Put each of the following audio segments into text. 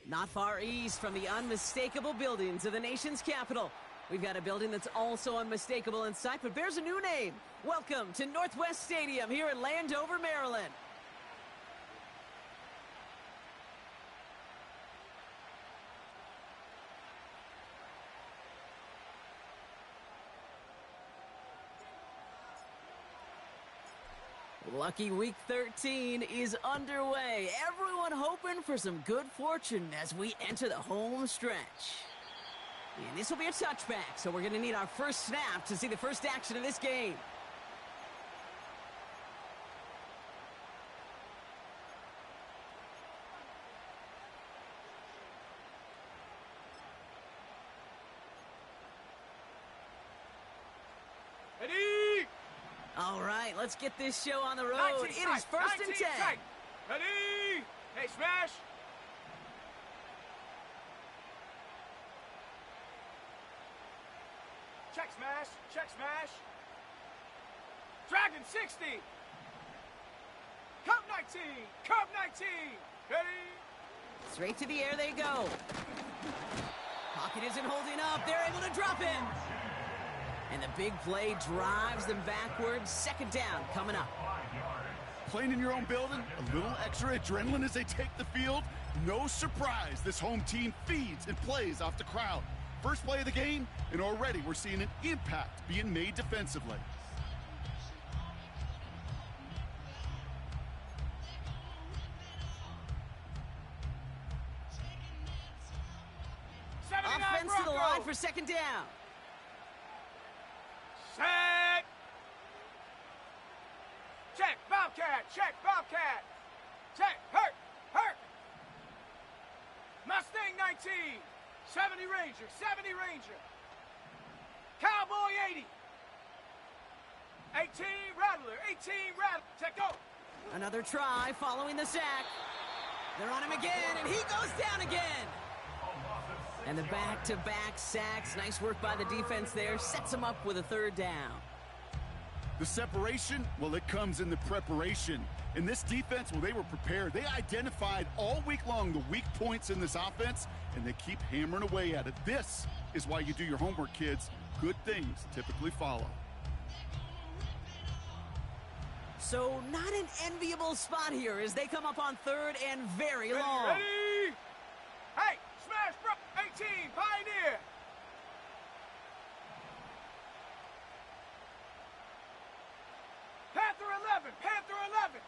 Not far east from the unmistakable buildings of the nation's capital, we've got a building that's also unmistakable in sight, but bears a new name. Welcome to Northwest Stadium here in Landover, Maryland. Lucky Week 13 is underway. Everyone hoping for some good fortune as we enter the home stretch. And this will be a touchback, so we're going to need our first snap to see the first action of this game. All right, let's get this show on the road. It is first and 10. Ready? Hey, smash. Check smash. Check smash. Dragon 60. Cub 19. Cub 19. Ready? Straight to the air they go. Pocket isn't holding up. They're able to drop him. And the big play drives them backwards. Second down coming up. Playing in your own building, a little extra adrenaline as they take the field. No surprise, this home team feeds and plays off the crowd. First play of the game, and already we're seeing an impact being made defensively. Offense to the line for second down. Set. Check, Bobcat. Check, Bobcat. Check, hurt. Mustang 19. 70 Ranger. 70 Ranger. Cowboy 80. 18 Rattler. 18 Rattler. Check, go. Another try following the sack. They're on him again, and he goes down again. And the back-to-back sacks. Nice work by the defense there. Sets them up with a third down. The separation, well, it comes in the preparation. In this defense, well, they were prepared. They identified all week long the weak points in this offense, and they keep hammering away at it. This is why you do your homework, kids. Good things typically follow. So not an enviable spot here as they come up on third and very long. Ready? Hey, smash, bro. 18, Pioneer. Panther 11, Panther 11.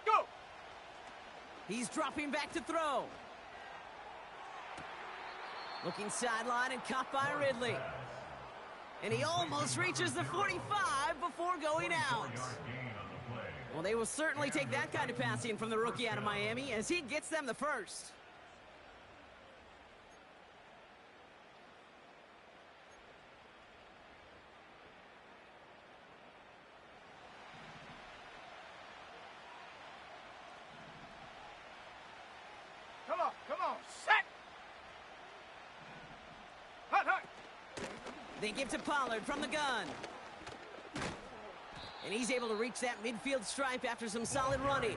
Go. He's dropping back to throw. Looking sideline and caught by Ridley. And he almost reaches the 45 before going out. Well, they will certainly take that kind of passing from the rookie out of Miami as he gets them the first. Come on, set! Hut! They give to Pollard from the gun. And he's able to reach that midfield stripe after some solid running.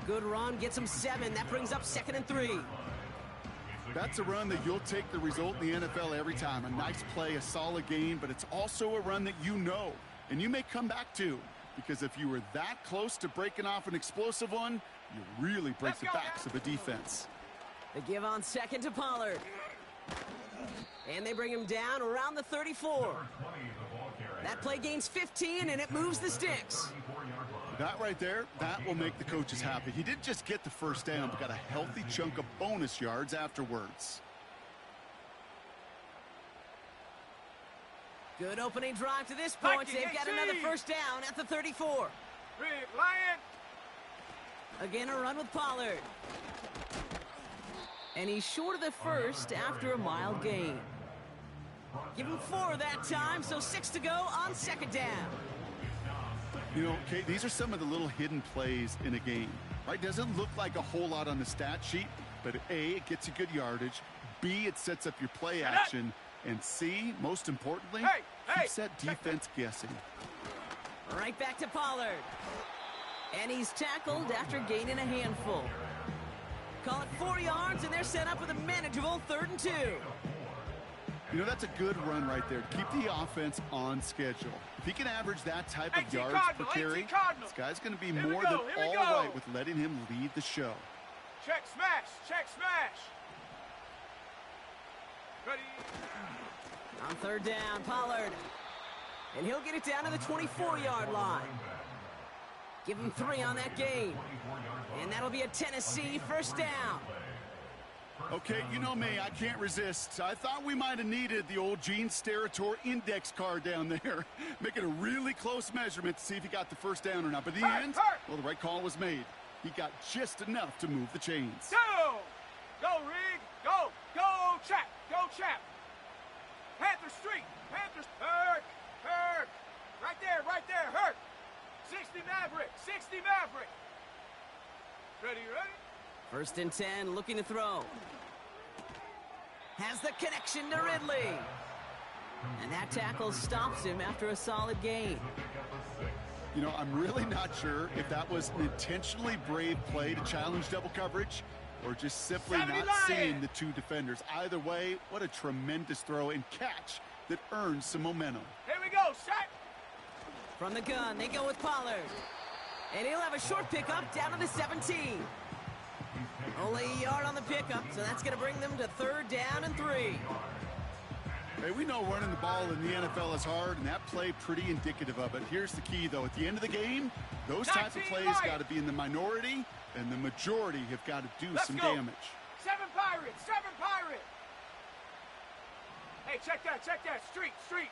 Good run, gets him 7. That brings up 2nd and 3. That's a run that you'll take the result in the NFL every time. A nice play, a solid game, but it's also a run that you know, and you may come back to. Because if you were that close to breaking off an explosive one, you really break the backs of a defense. They give on 2nd to Pollard. And they bring him down around the 34. That play gains 15, and it moves the sticks. That right there, that will make the coaches happy. He didn't just get the first down, but got a healthy chunk of bonus yards afterwards. Good opening drive to this point. They've got another first down at the 34. Red Lion. Again, a run with Pollard. And he's short of the first after a mild gain. Give him 4 that time, so 6 to go on 2nd down. You know, Kate, these are some of the little hidden plays in a game, right? Doesn't look like a whole lot on the stat sheet, but A, it gets you good yardage. B, it sets up your play action. And C, most importantly, keeps that defense guessing. Right back to Pollard. And he's tackled after gaining a handful. Call it 4 yards, and they're set up with a manageable 3rd and 2. You know, that's a good run right there to keep the offense on schedule. If he can average that type of yards per carry, this guy's going to be more than all right with letting him lead the show. Check, smash. Check, smash. Ready. On 3rd down, Pollard. And he'll get it down to the 24-yard line. Give him 3 on that gain. And that'll be a Tennessee 1st down. Okay, you know me, I can't resist. I thought we might have needed the old Gene Steratore index card down there. Making a really close measurement to see if he got the 1st down or not. But in the end, well, the right call was made. He got just enough to move the chains. Go! Go, Rig! Go! Go, Chap! Go, Chap! Panther Street! Panthers! Hurt! Hurt! Right there! Hurt! 60 Maverick! 60 Maverick! Ready? 1st and 10, looking to throw. Has the connection to Ridley. And that tackle stops him after a solid gain. You know, I'm really not sure if that was an intentionally brave play to challenge double coverage or just simply not seeing the 2 defenders. Either way, what a tremendous throw and catch that earns some momentum. Here we go, set! From the gun, they go with Pollard. And he'll have a short pickup down to the 17. Only a yard on the pickup, so that's going to bring them to 3rd down and 3. Hey, we know running the ball in the NFL is hard, and that play pretty indicative of it. Here's the key, though. At the end of the game, those type of plays got to be in the minority, and the majority have got to do some damage. 7 Pirates! 7 Pirates! Hey, check that! Street! Street!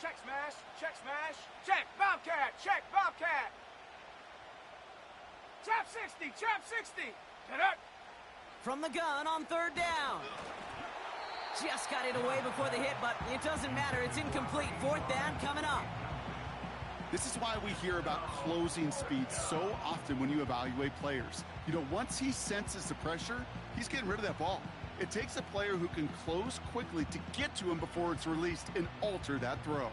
Check, smash! Check, smash! Check, Bobcat! Check, Bobcat! Chap 60! Chap 60! Get up! From the gun on 3rd down. Just got it away before the hit, but it doesn't matter. It's incomplete. 4th down coming up. This is why we hear about closing speed so often when you evaluate players. You know, once he senses the pressure, he's getting rid of that ball. It takes a player who can close quickly to get to him before it's released and alter that throw.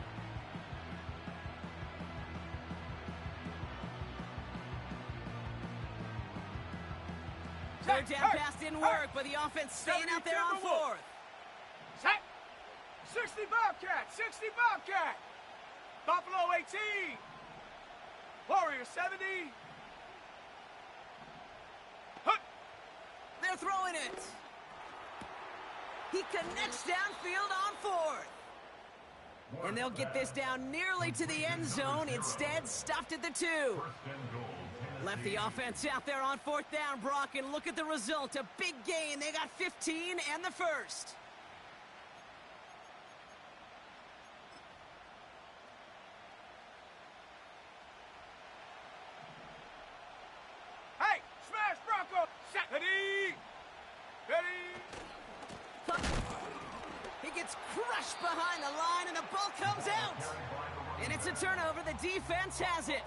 Third down pass didn't work, but the offense staying out there on 4th. Set! 60 Bobcat! 60 Bobcat! Buffalo 18! Warrior 70! Hut! They're throwing it! He connects downfield on 4th. And they'll get this down nearly to the end zone. Instead, stopped at the 2. Left the offense out there on 4th down, Brock, and look at the result. A big gain. They got 15 and the 1st. Hey, smash Bronco! Set! Ready! He gets crushed behind the line, and the ball comes out. And it's a turnover. The defense has it.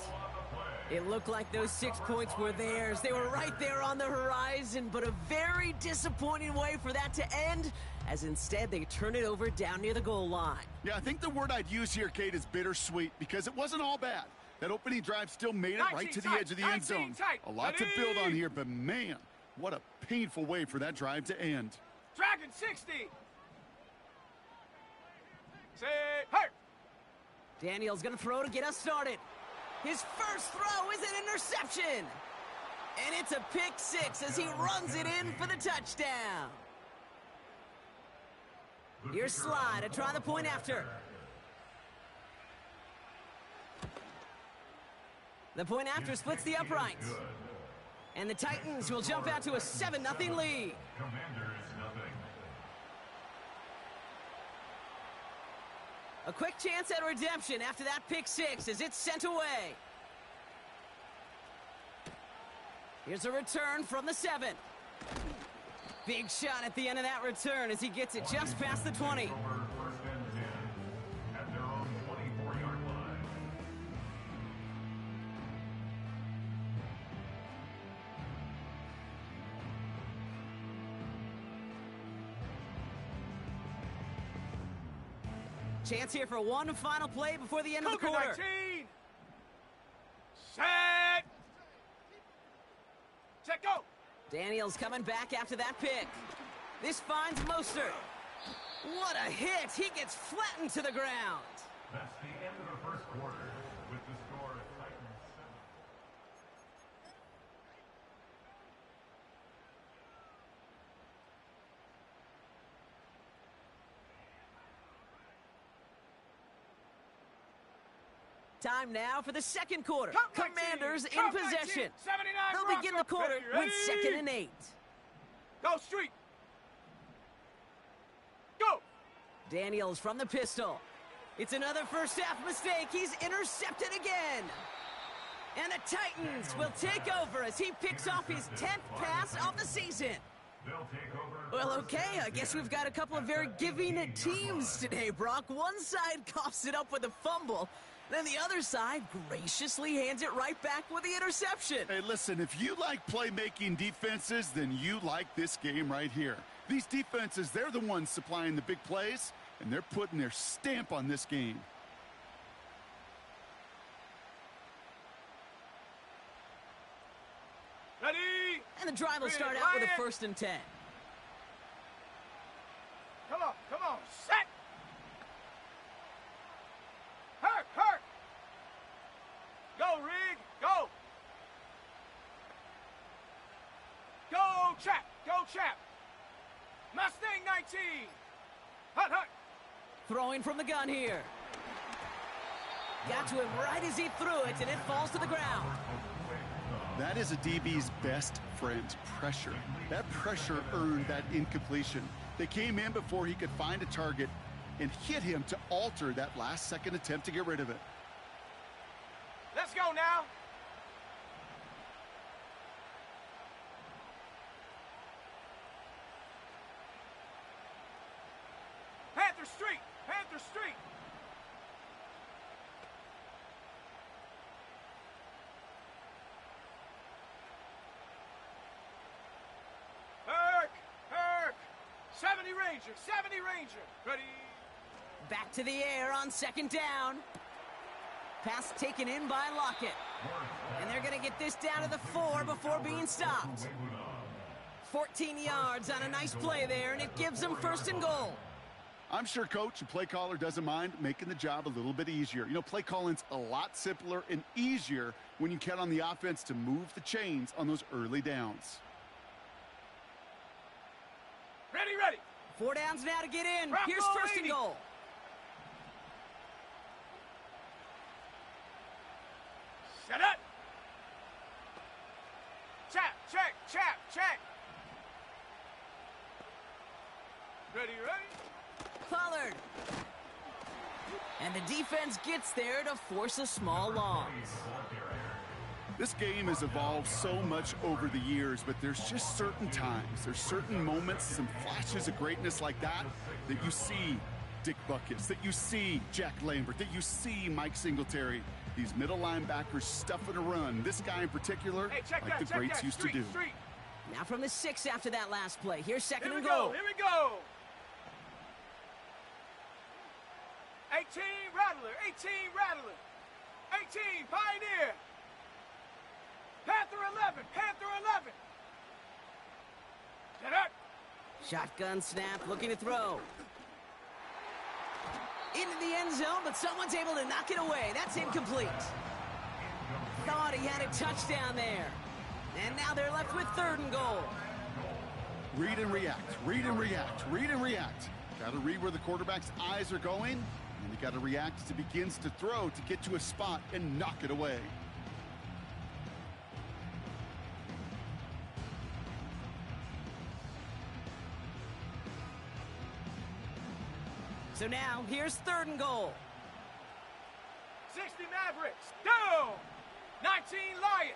It looked like those 6 points were theirs. They were right there on the horizon, but a very disappointing way for that to end, as instead they turn it over down near the goal line. Yeah, I think the word I'd use here, Kate, is bittersweet, because it wasn't all bad. That opening drive still made it right to the edge of the end zone. A lot to build on here, but man, what a painful way for that drive to end. Dragon 60! Say, hurt! Daniel's going to throw to get us started. His first throw is an interception. And it's a pick 6 as he runs it in for the touchdown. Here's Sly to try the point after. The point after splits the uprights. And the Titans will jump out to a 7-0 lead. A quick chance at redemption after that pick 6 as it's sent away. Here's a return from the 7. Big shot at the end of that return as he gets it just past the 20. Chance here for one final play before the end of the Cougar quarter. 19. Set. Check, go. Daniels coming back after that pick. This finds Mostert. What a hit! He gets flattened to the ground. That's the end of the first quarter with the score Titans 7. Time now for the second quarter. Cup 19, Commanders in Cup 19, possession. 79 They'll begin the Bronco. quarter Ready? with 2nd and 8. Go street. Go. Daniels from the pistol. It's another first half mistake. He's intercepted again. And the Titans will take over as he picks off his 10th pass of the season. They'll take over. Well, okay, I guess we've got a couple of very giving teams today, Brock. One side coughs it up with a fumble. Then the other side graciously hands it right back with the interception. Hey, listen, if you like playmaking defenses, then you like this game right here. These defenses, they're the ones supplying the big plays, and they're putting their stamp on this game. Ready. And the drive will start out with a 1st and 10. Come on. Set. Hurt. Go, Rig. Go. Go, Chap. Mustang 19. Hut. Throwing from the gun here. Got to him right as he threw it, and it falls to the ground. That is a DB's best friend, pressure. That pressure earned that incompletion. They came in before he could find a target and hit him to alter that last-second attempt to get rid of it. Let's go now. Panther Street. Herc. 70 Ranger. Ready. Back to the air on 2nd down. Pass taken in by Lockett. And they're going to get this down to the 4 before being stopped. 14 yards on a nice play there, and it gives them 1st and goal. I'm sure coach and play caller doesn't mind making the job a little bit easier. You know, play calling's a lot simpler and easier when you count on the offense to move the chains on those early downs. Ready. 4 downs now to get in. Bronco Here's 1st and 80. goal. Set up. Check. Ready. Pollard. And the defense gets there to force a small loss. This game has evolved so much over the years, but there's just certain times, there's certain moments, some flashes of greatness like that you see Dick Butkus, that you see Jack Lambert, that you see Mike Singletary. These middle linebackers stuffing a run. This guy in particular, like the greats used to do. Now from the 6 after that last play. Here's 2nd and Here goal. we go. 18 Rattler. 18 Pioneer. Panther 11. Set up. Shotgun snap, looking to throw. Into the end zone, but someone's able to knock it away. That's incomplete. Thought he had a touchdown there. And now they're left with 3rd and goal. Read and react. Got to read where the quarterback's eyes are going, and you got to react as he begins to throw to get to a spot and knock it away. So now, here's 3rd and goal. 60 Mavericks. Down. 19 Lion.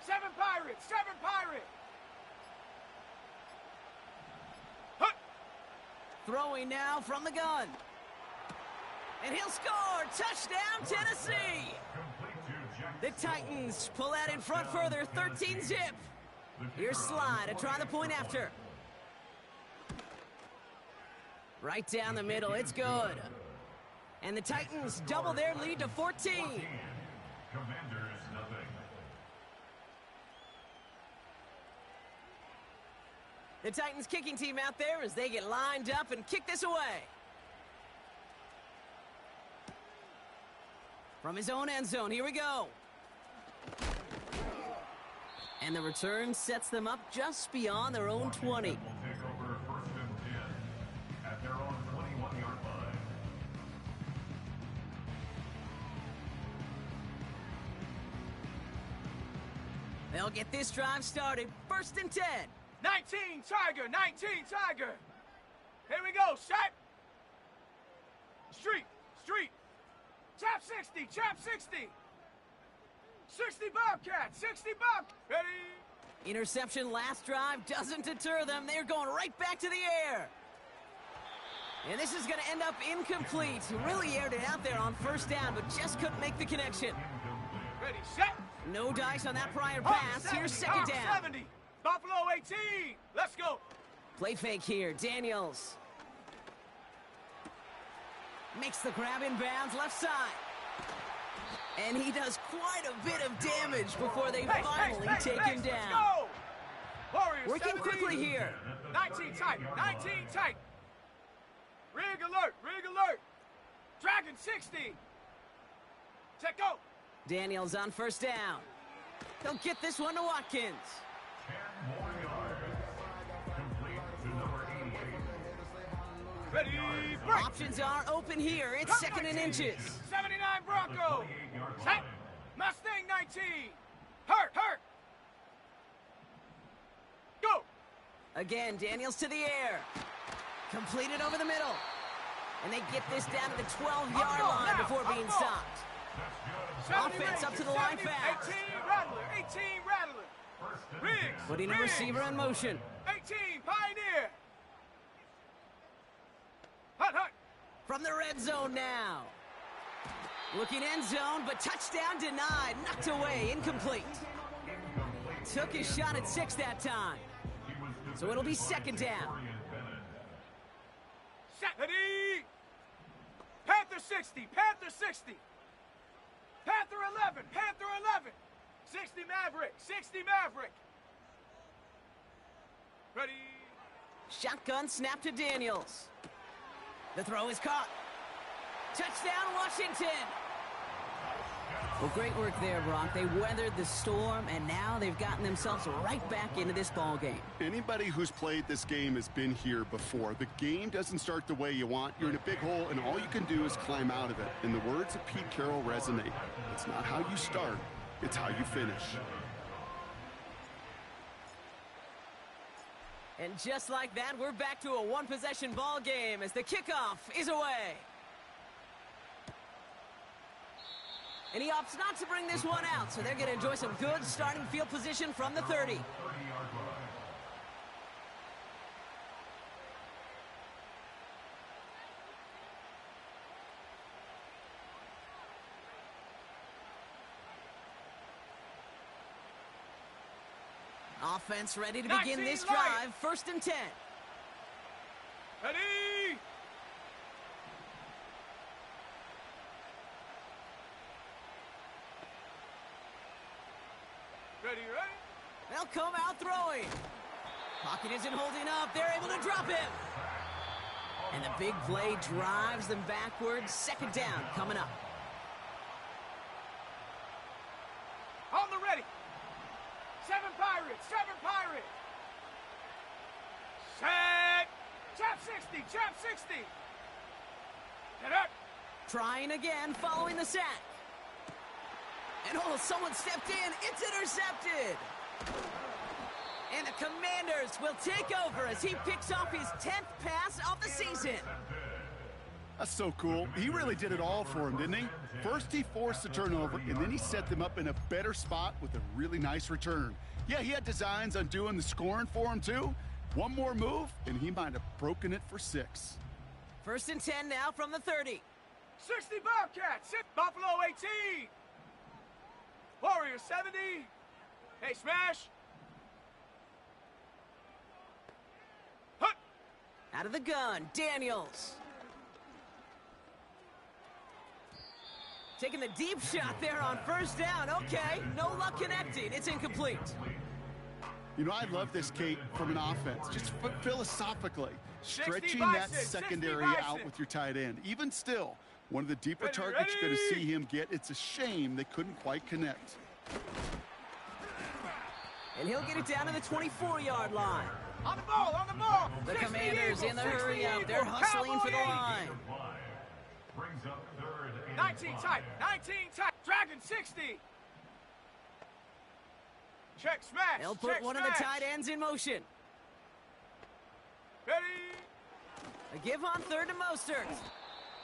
Seven Pirates. Hut. Throwing now from the gun. And he'll score! Touchdown, Tennessee! The Titans pull out in front further, 13 zip. Here's Sly to try the point after. Right down the middle, it's good. And the Titans double their lead to 14. Commanders nothing. The Titans kicking team out there as they get lined up and kick this away. From his own end zone, here we go. And the return sets them up just beyond their own 20. Will take over 1st and 10 at their own 21-yard line. They'll get this drive started. 1st and 10. 19 Tiger, 19 Tiger. Here we go, set. Street, street. Chap 60, chap 60. 60 Bobcat, 60 Bob. Ready? Interception last drive doesn't deter them. They're going right back to the air. And this is going to end up incomplete. Really aired it out there on 1st down, but just couldn't make the connection. Ready, set. No dice on that prior Hawk pass. 70, Here's 2nd Hawk down. 70. Buffalo 18. Let's go. Play fake here. Daniels makes the grab in bounds left side. And he does quite a bit of damage before they finally take him down. Let's go. Warriors Working 17. quickly here. 19 tight, 19 tight. Rig alert, rig alert. Dragon 60. Check go. Daniels on 1st down. They'll get this one to Watkins. 10 more yards. Complete to number 88. Ready, break. Options are open here. It's 2nd and inches. 79 Bronco. 28-yard Set. line. Mustang 19. Hurt, hurt. Go. Again, Daniels to the air. Completed over the middle. And they get this down to the 12-yard Up line now, before up being ball. stopped. 70 Offense up to the Rangers, line 70, fast. 18 Rattler, 18 Rattler. Riggs. Putting a Riggs. receiver in motion. 18 Pioneer. Hut, hut. From the red zone now. Looking end zone, but touchdown denied. Knocked away, incomplete. Took his shot at 6 that time. So it'll be 2nd down. Set. Ready. Panther 60, Panther 60. Panther 11, Panther 11. 60 Maverick, 60 Maverick. Ready. Shotgun snap to Daniels. The throw is caught. Touchdown, Washington. Well, great work there, Brock. They weathered the storm, and now they've gotten themselves right back into this ball game. Anybody who's played this game has been here before. The game doesn't start the way you want. You're in a big hole, and all you can do is climb out of it. And the words of Pete Carroll resonate. It's not how you start, it's how you finish. And just like that, we're back to a one-possession ball game as the kickoff is away. And he opts not to bring this one out, so they're going to enjoy some good starting field position from the 30. 30-yard line. Offense ready to begin 19 this Lions. drive. 1st and 10. Ready. Ready, ready. They'll come out throwing. Pocket isn't holding up. They're able to drop him. And the big play drives them backwards. 2nd down coming up. On the ready. 7 Pirates, 7 Pirates. Set. Chap 60, chap 60. Get up. Trying again following the sack. And oh, someone stepped in. It's intercepted. And the Commanders will take over as he picks off his 10th pass of the season. That's so cool. He really did it all for him, didn't he? First he forced the turnover, and then he set them up in a better spot with a really nice return. Yeah, he had designs on doing the scoring for him, too. One more move, and he might have broken it for 6. 1st and 10 now from the 30. 60 Bobcats, Buffalo 18. Warriors 70. Hey, smash. Hut. Out of the gun, Daniels. Taking the deep shot there on first down. Okay, no luck connecting. It's incomplete. You know, I love this, Kate, from an offense. Just philosophically, stretching 60 by that 6, secondary 60 by out 6. with your tight end. Even still, one of the deeper Ready, targets you're going to ready. see him get. It's a shame they couldn't quite connect. And he'll get it down to the 24-yard line. On the ball, on the ball. The 60 Commanders in the Eagles, hurry 60 up. They're Eagles, hustling for the Cowboys. line. Brings up third and 19 5. tight, 19 tight. Dragon 60. Check smash. They'll put check one smash. of the tight ends in motion. Ready. A give on third to Mostert.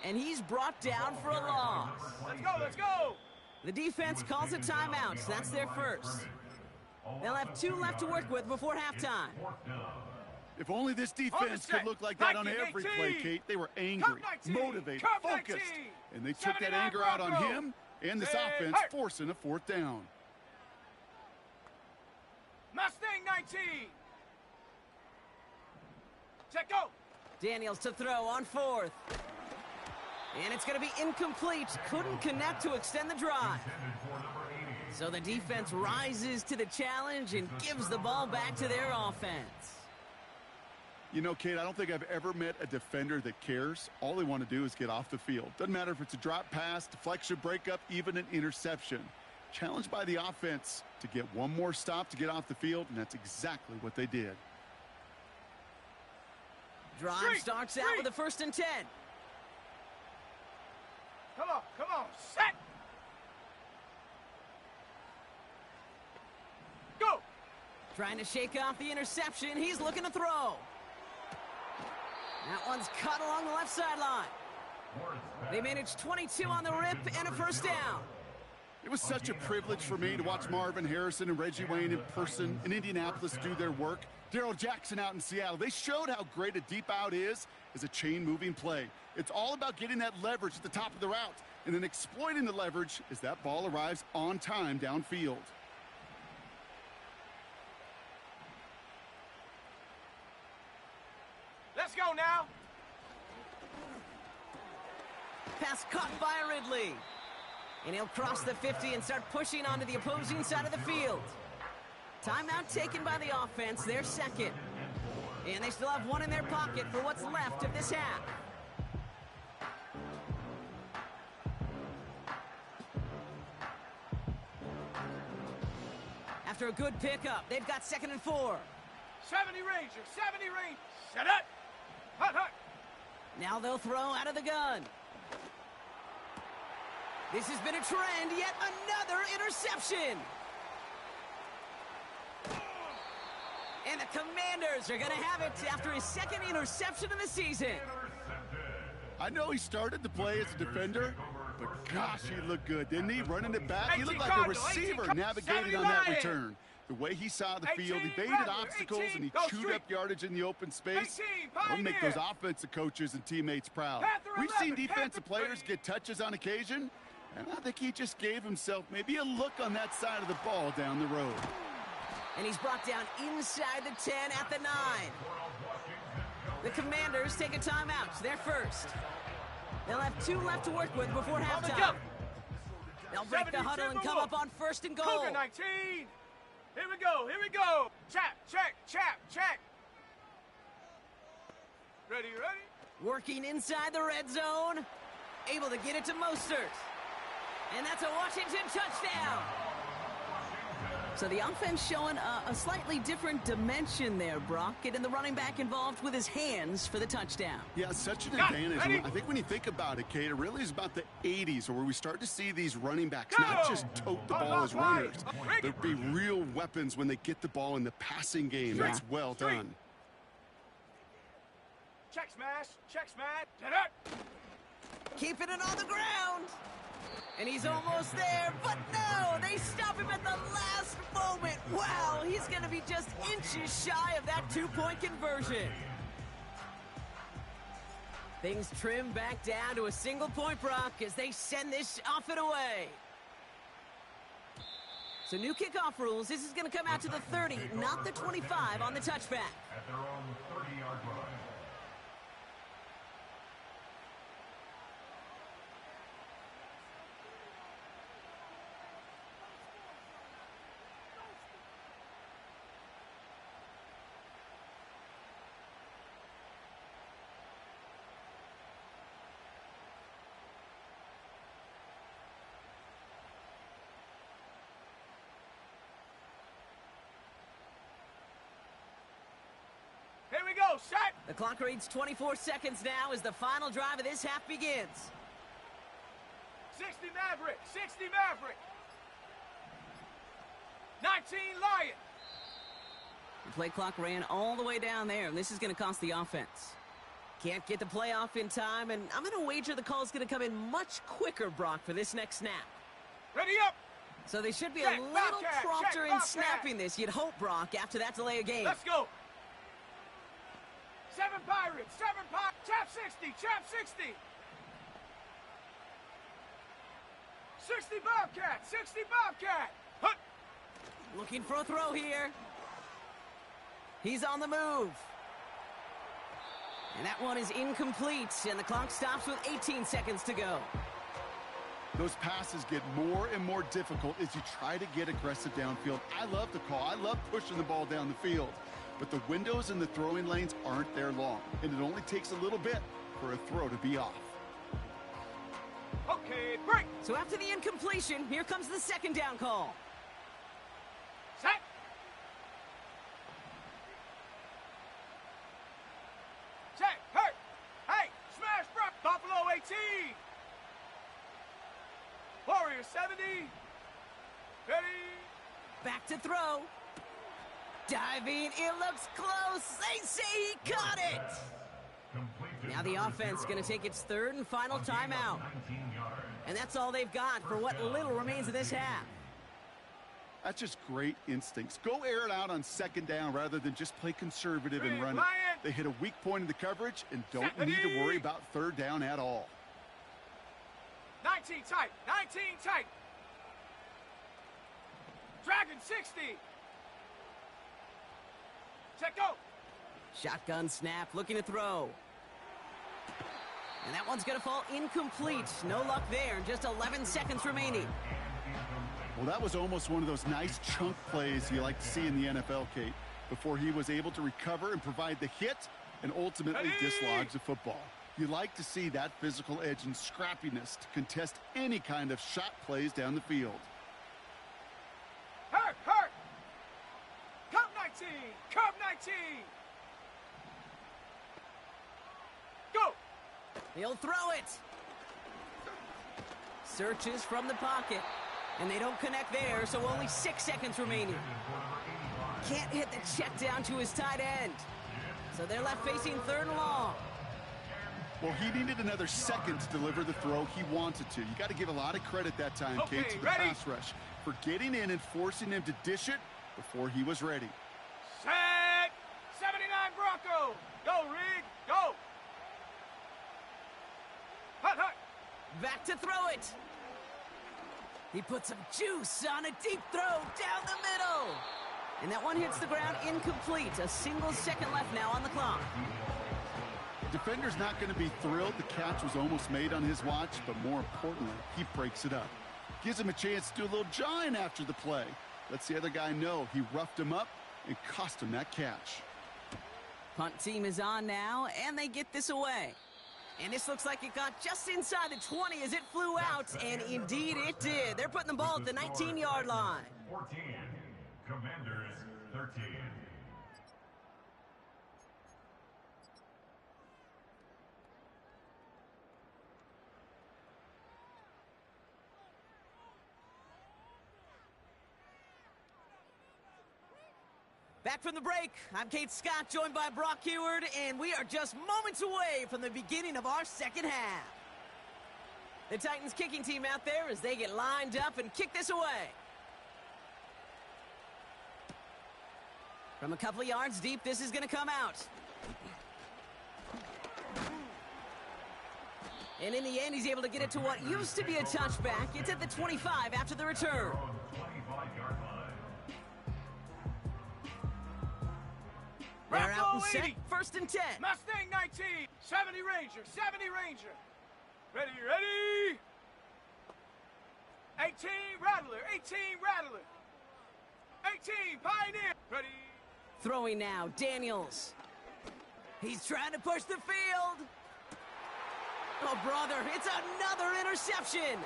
And he's brought down for a loss. Let's go, let's go. The defense calls a timeout, so that's their first. They'll have 2 left to work with before halftime. If only this On the defense set. could look like that on 19, every 18. play, Kate. They were angry, Come 19. motivated, Come focused. 19. And they took that 79 anger out on Bronco. him and this Hey, offense, hey. forcing a fourth down. Mustang 19. Check go. Daniels to throw on fourth. And it's going to be incomplete. Couldn't connect to extend the drive. So the defense rises to the challenge and gives the ball back to their offense. You know, Kate, I don't think I've ever met a defender that cares. All they want to do is get off the field. Doesn't matter if it's a drop pass, deflection, breakup, even an interception. Challenged by the offense to get one more stop to get off the field, and that's exactly what they did. Drive Street, starts out street. with a 1st and 10. Come on, set. Go. Trying to shake off the interception. He's looking to throw. That one's cut along the left sideline. They managed 22 on the rip and a first down. It was such a privilege for me to watch Marvin Harrison and Reggie Wayne in person in Indianapolis do their work. Darrell Jackson out in Seattle. They showed how great a deep out is as a chain-moving play. It's all about getting that leverage at the top of the route and then exploiting the leverage as that ball arrives on time downfield. Let's go now. Pass caught by Ridley. And he'll cross the 50 and start pushing onto the opposing side of the field. Timeout taken by the offense, their second. And they still have one in their pocket for what's left of this half. After a good pickup, they've got 2nd and 4. 70 Rangers, 70 Rangers. Set up. Hut, hut. Now they'll throw out of the gun. This has been a trend, yet another interception. And the Commanders are going to have it after his 2nd interception of the season. I know he started to play as a defender, but gosh, he looked good, didn't he? Running it back, he 18 looked like a Cardinal, 18 receiver Cardinal, navigating 70 on that Lions. return. The way he saw the field, 18 evaded Rattler, obstacles, 18, and he go chewed street. up yardage in the open space. 18 That'll make Pioneer. those offensive coaches and teammates proud. Panther We've seen 11, defensive Panther players 20. get touches on occasion, and I think he just gave himself maybe a look on that side of the ball down the road. And he's brought down inside the 10 at the 9. The Commanders take a timeout, their first. They'll have 2 left to work with before On the halftime. jump. They'll break the huddle and come up on 1st and goal. Cougar 19. Here we go, here we go. Chap. Ready. Working inside the red zone. Able to get it to Mostert. And that's a Washington touchdown. So the offense showing a slightly different dimension there, Brock. Getting the running back involved with his hands for the touchdown. Yeah, such an Got it. advantage. Ready? I think when you think about it, Kate, it really is about the 80s where we start to see these running backs Go! not just tote the ball as runners. Right. There'll be real weapons when they get the ball in the passing game. That's well Straight. done. Check smash. Set up. Keeping it on the ground. And he's almost there, but no, they stop him at the last moment. Wow, he's going to be just inches shy of that 2-point conversion. Things trim back down to a single point, Brock, as they send this off and away. So new kickoff rules. This is going to come out to the 30, not the 25 on the touchback. At their own 30-yard line. go, set! The clock reads 24 seconds now as the final drive of this half begins. 60 Maverick, 60 Maverick. 19 Lion. The play clock ran all the way down there, and this is going to cost the offense. Can't get the play off in time, and I'm going to wager the call's going to come in much quicker, Brock, for this next snap. Ready up. So they should be Check, a little Bobcat, prompter check, in Bobcat. snapping this. You'd hope, Brock, after that delay of game. Let's go. 7 Pirates, 7 Pirates. Chap 60, chap 60. 60 Bobcat, 60 Bobcat. Hut. Looking for a throw here. He's on the move. And that one is incomplete, and the clock stops with 18 seconds to go. Those passes get more and more difficult as you try to get aggressive downfield. I love the call. I love pushing the ball down the field. But the windows in the throwing lanes aren't there long, and it only takes a little bit for a throw to be off. Okay, break. So after the incompletion, here comes the second down call. Set. Set. Hurt. Hey, smash, bro. Buffalo 18. Warrior 70. Ready. Back to throw. Diving, it looks close. They say he caught it. Now the offense going to take its third and final timeout. And that's all they've got for what little remains of this half. That's just great instincts. Go air it out on second down rather than just play conservative and run it. Lion. They hit a weak point in the coverage and don't need to worry about third down at all. 19 tight. 19 tight. Dragon 60. Check go. Shotgun snap, looking to throw. And that one's going to fall incomplete. No luck there. Just 11 seconds remaining. Well, that was almost one of those nice chunk plays you like to see in the NFL, Kate, before he was able to recover and provide the hit and ultimately dislodge the football. You like to see that physical edge and scrappiness to contest any kind of shot plays down the field. Hurt, hurt. Cub 19. Cub 19. Go. He'll throw it. Searches from the pocket. And they don't connect there, so only 6 seconds remaining. Can't hit the check down to his tight end. So they're left facing third and long. Well, he needed another second to deliver the throw he wanted to. You got to give a lot of credit that time, Okay, Kate, to the ready? pass rush for getting in and forcing him to dish it before he was ready. Set. 79 Bronco. Go, Rig. Go. Hut, hut. Back to throw it. He put some juice on a deep throw down the middle. And that one hits the ground incomplete. A single second left now on the clock. Defender's not going to be thrilled the catch was almost made on his watch, but more importantly, he breaks it up. Gives him a chance to do a little jawing after the play. Lets the other guy know he roughed him up and cost him that catch. Punt team is on now, and they get this away. And this looks like it got just inside the 20 as it flew out, and indeed it did. They're putting the ball at the 19-yard line. 14. Commanders 13. Back from the break, I'm Kate Scott, joined by Brock Heward, and we are just moments away from the beginning of our second half. The Titans kicking team out there as they get lined up and kick this away. From a couple of yards deep, this is going to come out. And in the end, he's able to get it to what used to be a touchback. It's at the 25 after the return. On the 25-yard line. They're out and Bronco set, 80. first and 10. Mustang 19. 70 Ranger. 70 Ranger. Ready, ready. 18 Rattler. 18 Rattler. 18 Pioneer. Ready. Throwing now, Daniels. He's trying to push the field. Oh, brother, it's another interception.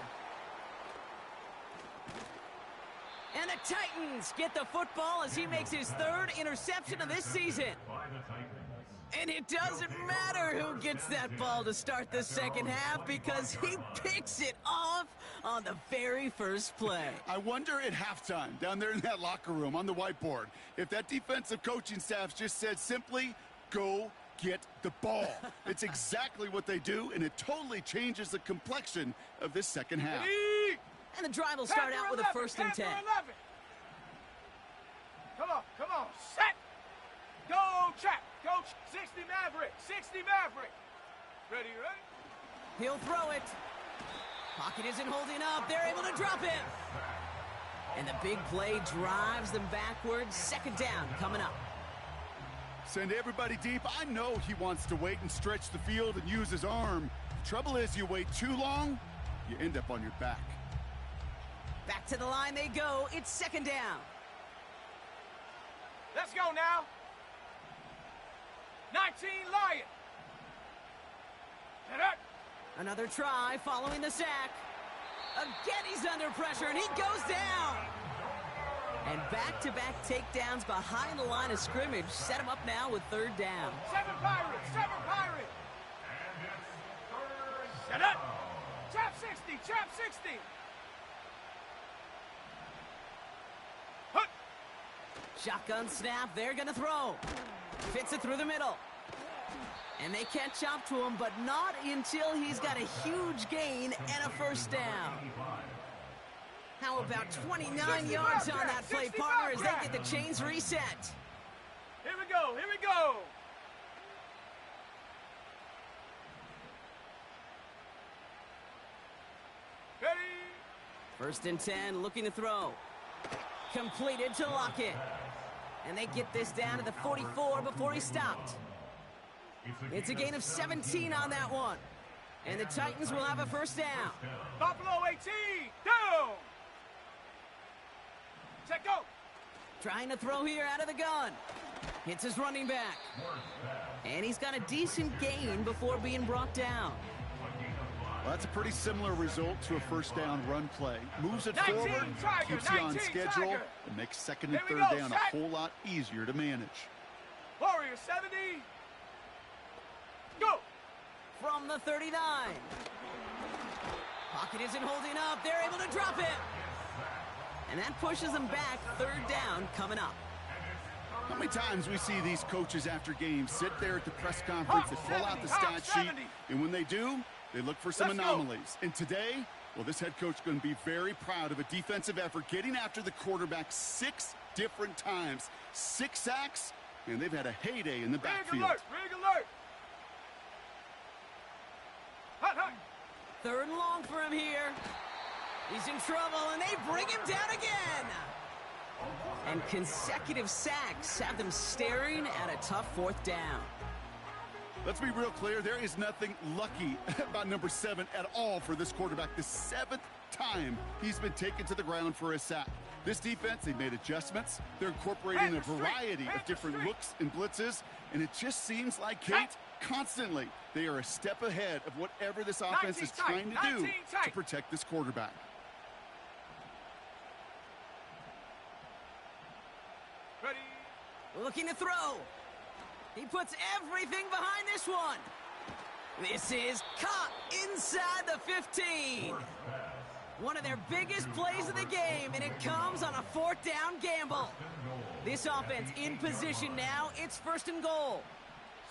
And the Titans get the football as he makes his third interception of this season. By the Titans. And And it doesn't matter who gets that ball to start the second half because he picks it off on the very first play. I wonder at halftime, down there in that locker room on the whiteboard, if that defensive coaching staff just said simply, go get the ball. It's exactly what they do, and it totally changes the complexion of this second half. And the drive will start out with a 1st and 10. Come on, set! Go, Chap! Go, 60 Maverick! 60 Maverick! Ready? He'll throw it. Pocket isn't holding up. They're able to drop it. And the big play drives them backwards. 2nd down coming up. Send everybody deep. I know he wants to wait and stretch the field and use his arm. The trouble is, you wait too long, you end up on your back. Back to the line they go. It's 2nd down. Let's go now. 19 Lion. Get up. Another try following the sack. Again, he's under pressure, and he goes down. And back-to-back takedowns behind the line of scrimmage set him up now with 3rd down. 7 Pirates, 7 Pirates. Set up. Chap 60, Chap 60. Hut. Shotgun snap, they're gonna throw. Fits it through the middle. And they catch up to him, but not until he's got a huge gain and a 1st down. How about 29 yards on that play, partner, as they get the chains reset? Here we go, here we go. Ready? 1st and 10, looking to throw. Completed to Lockett. And they get this down to the 44 before he stopped. It's a gain of 17 on that one. And the Titans will have a 1st down. Buffalo 18, down. Set go. Trying to throw here out of the gun. Hits his running back. And he's got a decent gain before being brought down. Well, that's a pretty similar result to a 1st down run play. Moves it 19 forward, Tiger, keeps you on 19 schedule, Tiger. and makes 2nd and Here we 3rd go, down set. a whole lot easier to manage. Warrior 70. Go. From the 39. Pocket isn't holding up. They're able to drop it. And that pushes them back. 3rd down coming up. How many times we see these coaches after games sit there at the press conference and pull out the stat sheet, and when they do, they look for some Let's anomalies. And today, well, this head coach is going to be very proud of a defensive effort, getting after the quarterback 6 different times. 6 sacks, and they've had a heyday in the backfield. Rig alert. Hut, hut. 3rd and long for him here. He's in trouble, and they bring him down again. And consecutive sacks have them staring at a tough 4th down. Let's be real clear, there is nothing lucky about number 7 at all for this quarterback. The 7th time he's been taken to the ground for a sack. This defense, they made adjustments. They're incorporating a variety of different looks and blitzes, and it just seems like, Kate, constantly they are a step ahead of whatever this offense is trying to do to protect this quarterback. Ready? Looking to throw. He puts everything behind this one. This is caught inside the 15. One of their biggest plays of the game, and it comes on a 4th down gamble. This offense in position now. It's 1st and goal.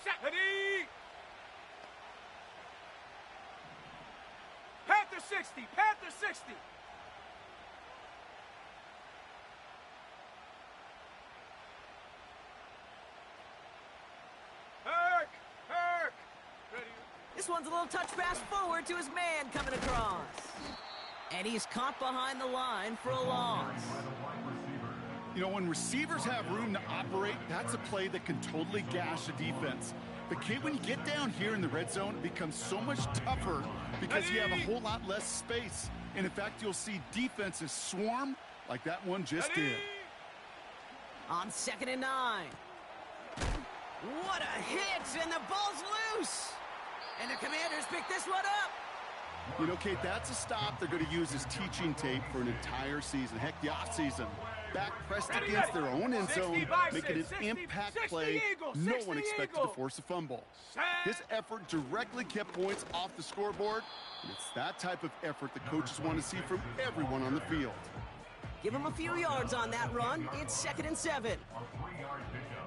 Set. Ready? Panther 60, Panther 60. Herc. Ready? This one's a little touch pass forward to his man coming across. And he's caught behind the line for a loss. You know, when receivers have room to operate, that's a play that can totally gash a defense. But, Kate, when you get down here in the red zone, it becomes so much tougher because you have a whole lot less space. And, in fact, you'll see defenses swarm like that one just did. On 2nd and 9. What a hit, and the ball's loose. And the Commanders pick this one up. You know, Kate, that's a stop they're going to use as teaching tape for an entire season. Heck, the offseason. back pressed against their own end zone, making an impact play no one expected to force a fumble. His effort directly kept points off the scoreboard, and it's that type of effort the coaches want to see from everyone on the field. Give him a few yards on that run. It's 2nd and 7.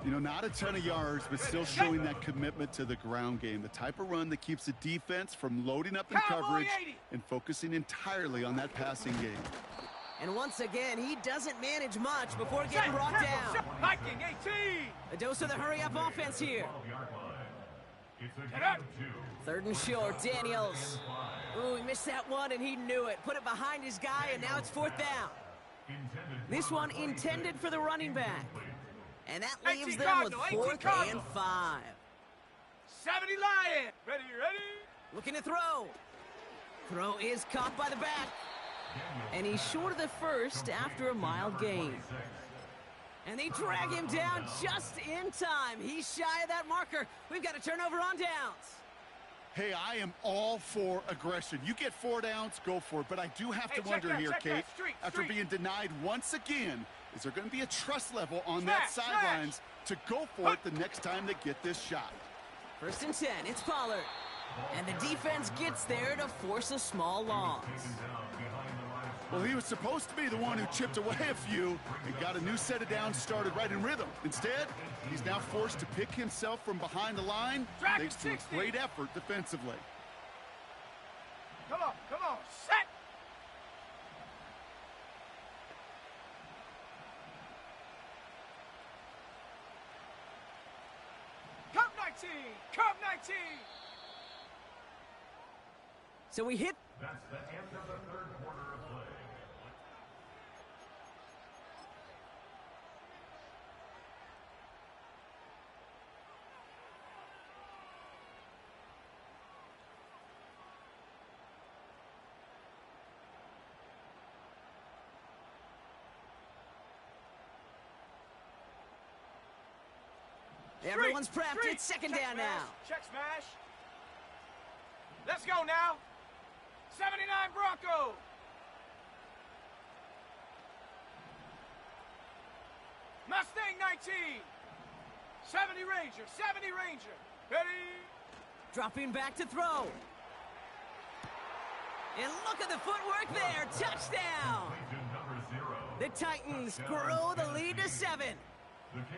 You know, not a ton of yards, but still showing that commitment to the ground game. The type of run that keeps the defense from loading up in coverage and focusing entirely on that passing game. And once again, he doesn't manage much before getting brought down. Viking 18. A dose of the hurry-up offense here. 3rd and short, Daniels. Ooh, he missed that one, and he knew it. Put it behind his guy, and now it's 4th down. This one intended for the running back. And that leaves them with 4th and 5. 70 Lion. Ready. Looking to throw. Throw is caught by the back. And he's short of the first after a mild gain. And they drag him down just in time. He's shy of that marker. We've got a turnover on downs. Hey, I am all for aggression. You get 4 downs, go for it. But I do have to wonder here, Kate, after being denied once again, is there going to be a trust level on that sidelines to go for it the next time they get this shot? 1st and 10, it's Pollard. And the defense gets there to force a small loss. Well, he was supposed to be the one who chipped away a few and got a new set of downs started right in rhythm. Instead, he's now forced to pick himself from behind the line thanks to a great effort defensively. Come on, set. Come 19. So we hit. That's the end of the 3rd quarter of play. Everyone's prepped. It's 2nd down now. Check smash. Let's go now. 79 Bronco. Mustang 19. 70 Ranger. Ready. Dropping back to throw. And look at the footwork there. Touchdown. The Titans grow the lead to 7.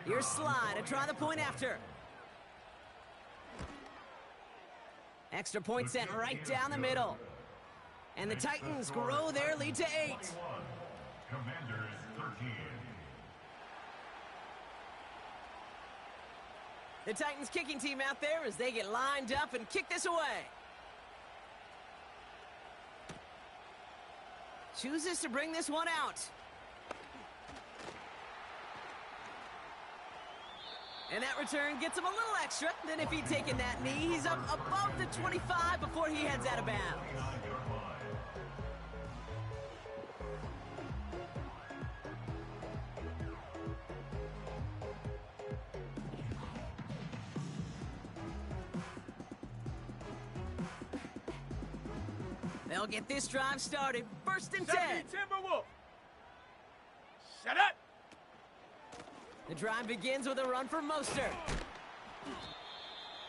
Here's Slide to try the point after. Extra point sent right down the middle. And the Titans grow their lead to 8. Commanders 13. The Titans kicking team out there as they get lined up and kick this away. Chooses to bring this one out. And that return gets him a little extra. Then if he'd taken that knee, he's up above the 25 before he heads out of bounds. They'll get this drive started. 1st and 10. Timberwolf. Set up. The drive begins with a run for Mostert.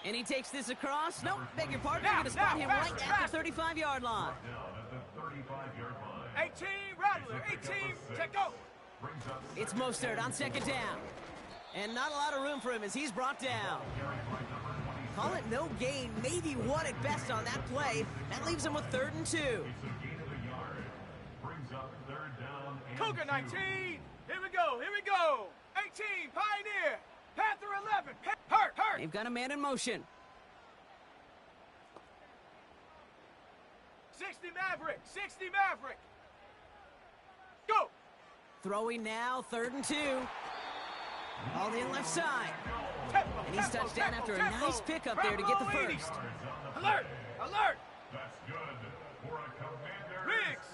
And he takes this across. Nope, beg your pardon. You're going to spot him right at the 35-yard line. 18, Rattler. 18, check go. It's Mostert on 2nd down. And not a lot of room for him as he's brought down. Call it no gain, maybe 1 at best on that play. That leaves him with 3rd and 2. Cougar 19. Here we go. 18, Pioneer. Panther 11. Hurt. They've got a man in motion. 60 Maverick. Go. Throwing now, 3rd and 2. All in left side. And he's touched down after a nice pickup there to get the first. Alert. That's good for a Commander. Riggs.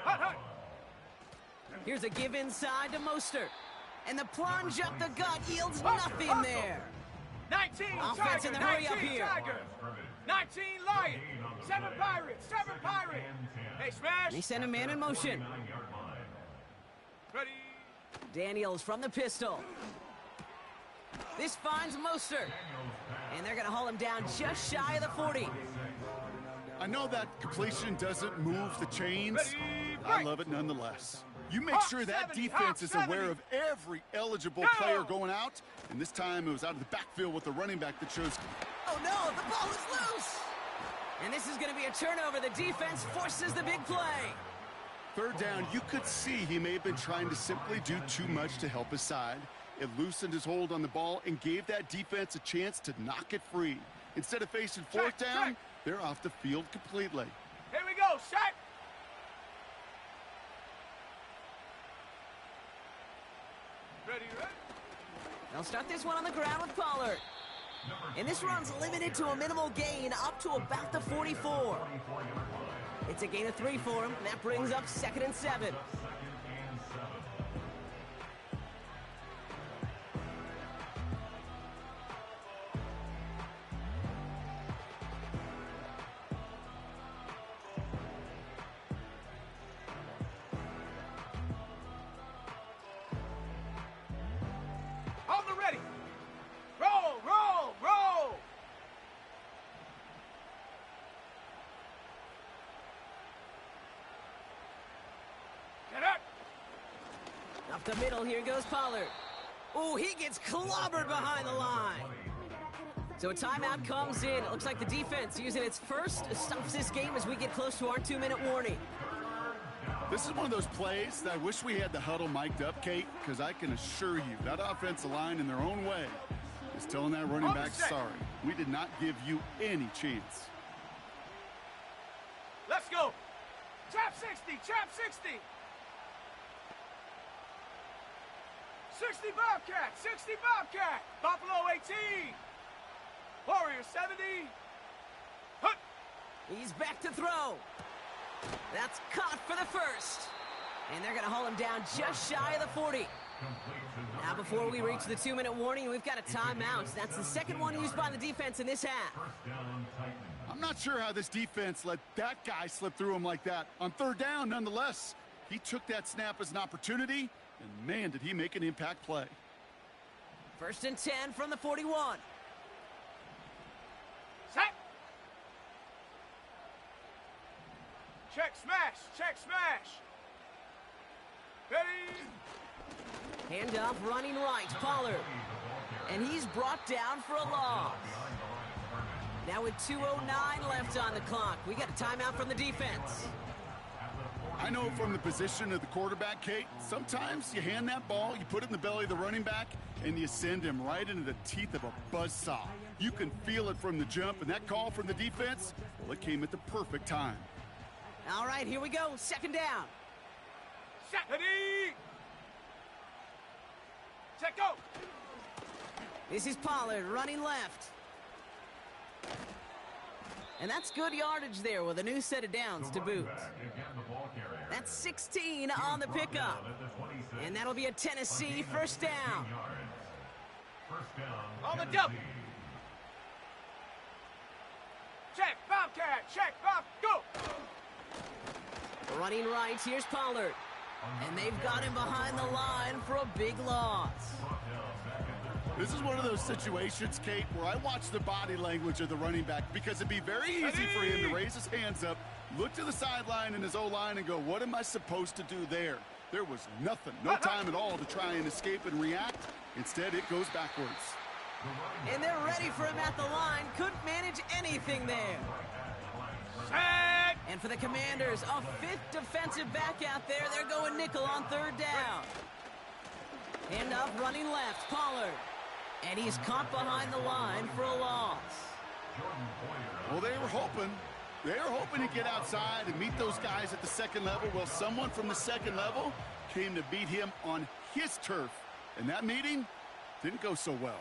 Hut. Here's a give inside to Mostert. And the plunge up the gut yields nothing there. 19 Offense in the hurry up here. Tiger. 19 Lion. 7 Pirates. Hey, smash. And he sent a man in motion. Ready. Daniels from the pistol. This finds Mostert. And they're going to haul him down just shy of the 40. I know that completion doesn't move the chains. Ready, I break. love it nonetheless. You make Hawk sure that 70, defense Hawk is 70. aware of every eligible Go. player going out. And this time it was out of the backfield with the running back that chose. Oh no, the ball is loose! And this is going to be a turnover. The defense forces the big play. Third down, you could see he may have been trying to simply do too much to help his side. It loosened his hold on the ball and gave that defense a chance to knock it free. Instead of facing fourth down, check. they're off the field completely. Here we go, set. Ready, ready. They'll start this one on the ground with Pollard. And this run's limited to a minimal gain up to about the 44. It's a gain of 3 for him, and that brings up 2nd and 7. On the ready. Roll, roll, roll. Get up. Up the middle, here goes Pollard. Oh, he gets clobbered behind the line. So a timeout comes in. It looks like the defense using its first stops this game as we get close to our 2-minute warning. This is one of those plays that I wish we had the huddle mic'd up, Kate, because I can assure you that offensive line in their own way is telling that running back, sorry, we did not give you any chance. Let's go. Trap 60, trap 60. 60 Bobcat, 60 Bobcat. Buffalo 18. Warrior 70. Hut. He's back to throw. That's caught for the first. And they're going to haul him down just shy of the 40. Now, before we reach the 2-minute warning, we've got a timeout. That's the second one used by the defense in this half. I'm not sure how this defense let that guy slip through him like that. On third down, nonetheless, he took that snap as an opportunity, and man, did he make an impact play. 1st and 10 from the 41. Set. Check smash, check smash. Ready. Handoff running right, Pollard. And he's brought down for a loss. Now with 2:09 left on the clock, we got a timeout from the defense. I know from the position of the quarterback, Kate, sometimes you hand that ball, you put it in the belly of the running back, and you send him right into the teeth of a buzzsaw. You can feel it from the jump, and that call from the defense, well, it came at the perfect time. All right, here we go. 2nd down. Set. Ready. Set, go. This is Pollard running left. And that's good yardage there with a new set of downs to boot. That's 16 on the pickup. And that'll be a Tennessee 1st down. On the double. Check, Bobcat, check, Bob, go. Running right, here's Pollard. And they've got him behind the line for a big loss. This is one of those situations, Kate, where I watch the body language of the running back because it'd be very easy for him to raise his hands up, look to the sideline in his O-line and go, what am I supposed to do there? There was nothing, no time at all to try and escape and react. Instead, it goes backwards. And they're ready for him at the line. Couldn't manage anything there. Set. And for the Commanders, a 5th defensive back out there. They're going nickel on 3rd down. Handoff running left, Pollard. And he's caught behind the line for a loss. Well, they were hoping to get outside and meet those guys at the 2nd level. Well, someone from the 2nd level came to beat him on his turf. And that meeting didn't go so well.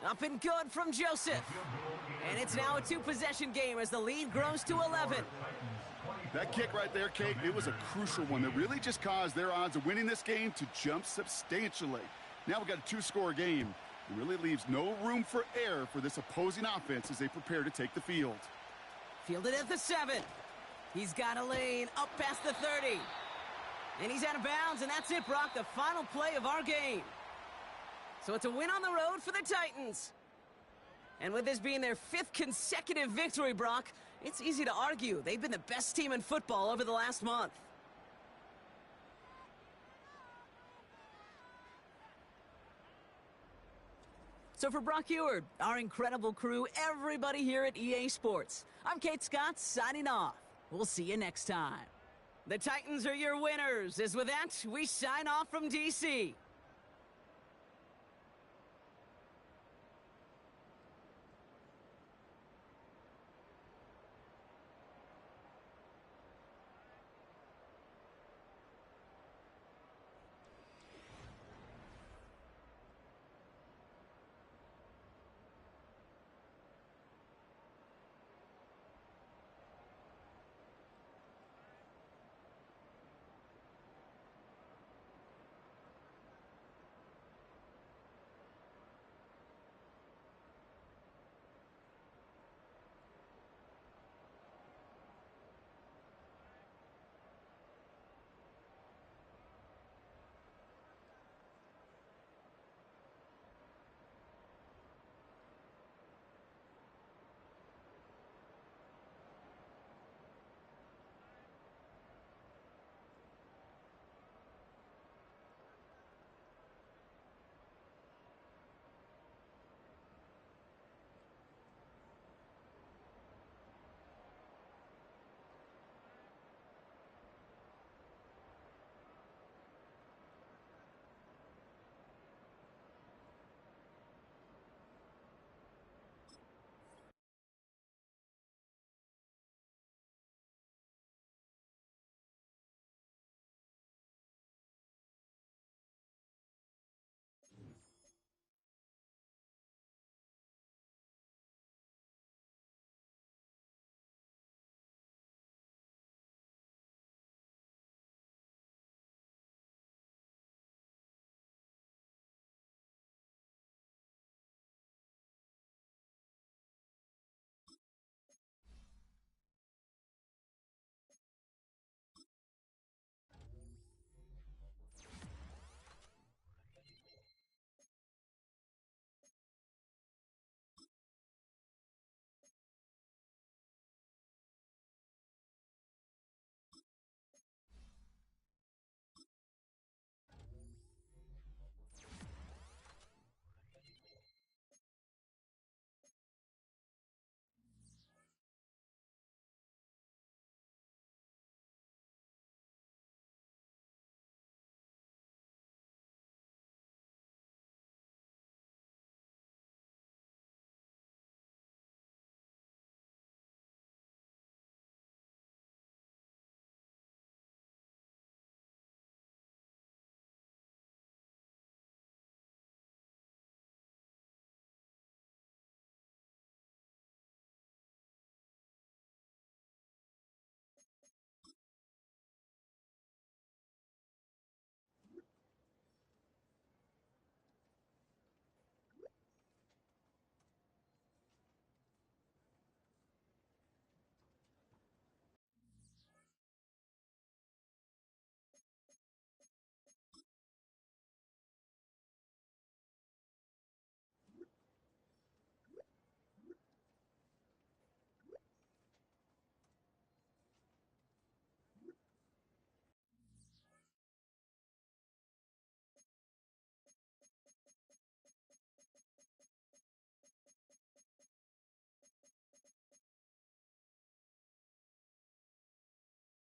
Up and good from Joseph. And it's now a two-possession game as the lead grows to 11. That kick right there, Kate, it was a crucial one that really just caused their odds of winning this game to jump substantially. Now we've got a two-score game. It really leaves no room for error for this opposing offense as they prepare to take the field. Fielded at the 7. He's got a lane up past the 30. And he's out of bounds, and that's it, Brock, the final play of our game. So it's a win on the road for the Titans. And with this being their 5th consecutive victory, Brock, it's easy to argue they've been the best team in football over the last month. So for Brock Eward, our incredible crew, everybody here at EA Sports, I'm Kate Scott signing off. We'll see you next time. The Titans are your winners, as with that, we sign off from DC.